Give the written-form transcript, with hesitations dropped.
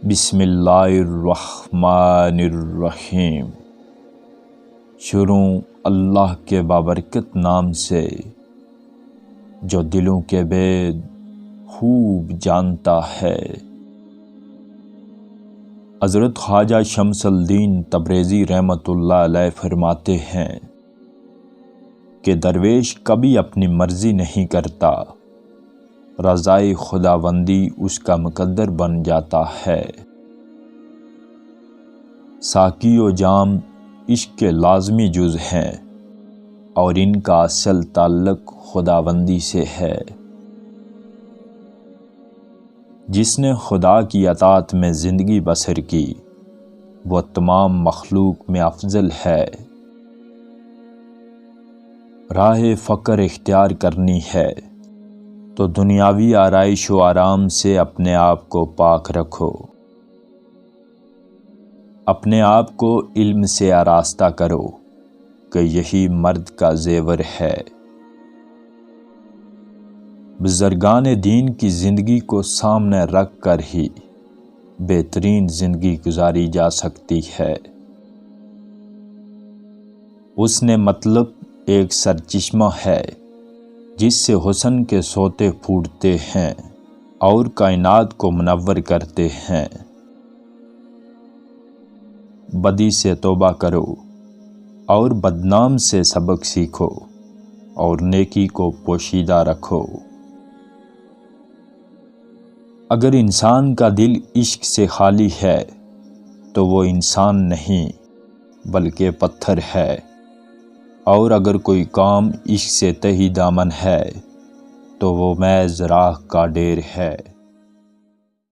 بسم اللہ الرحمن الرحیم۔ شروع اللہ کے بابرکت نام سے جو دلوں کے بید خوب جانتا ہے۔ حضرت خواجہ شمس الدین تبریزی رحمۃ اللہ علیہ فرماتے ہیں کہ درویش کبھی اپنی مرضی نہیں کرتا، رضائے خداوندی اس کا مقدر بن جاتا ہے۔ ساقی و جام عشق کے لازمی جز ہیں اور ان کا اصل تعلق خداوندی سے ہے۔ جس نے خدا کی اطاعت میں زندگی بسر کی وہ تمام مخلوق میں افضل ہے۔ راہ فقر اختیار کرنی ہے تو دنیاوی آرائش و آرام سے اپنے آپ کو پاک رکھو، اپنے آپ کو علم سے آراستہ کرو کہ یہی مرد کا زیور ہے۔ بزرگان دین کی زندگی کو سامنے رکھ کر ہی بہترین زندگی گزاری جا سکتی ہے۔ اس نے مطلب ایک سرچشمہ ہے جس سے حسن کے سوتے پھوٹتے ہیں اور کائنات کو منور کرتے ہیں۔ بدی سے توبہ کرو اور بدنام سے سبق سیکھو اور نیکی کو پوشیدہ رکھو۔ اگر انسان کا دل عشق سے خالی ہے تو وہ انسان نہیں بلکہ پتھر ہے، اور اگر کوئی کام عشق سے تہی دامن ہے تو وہ محض راکھ کا ڈھیر ہے۔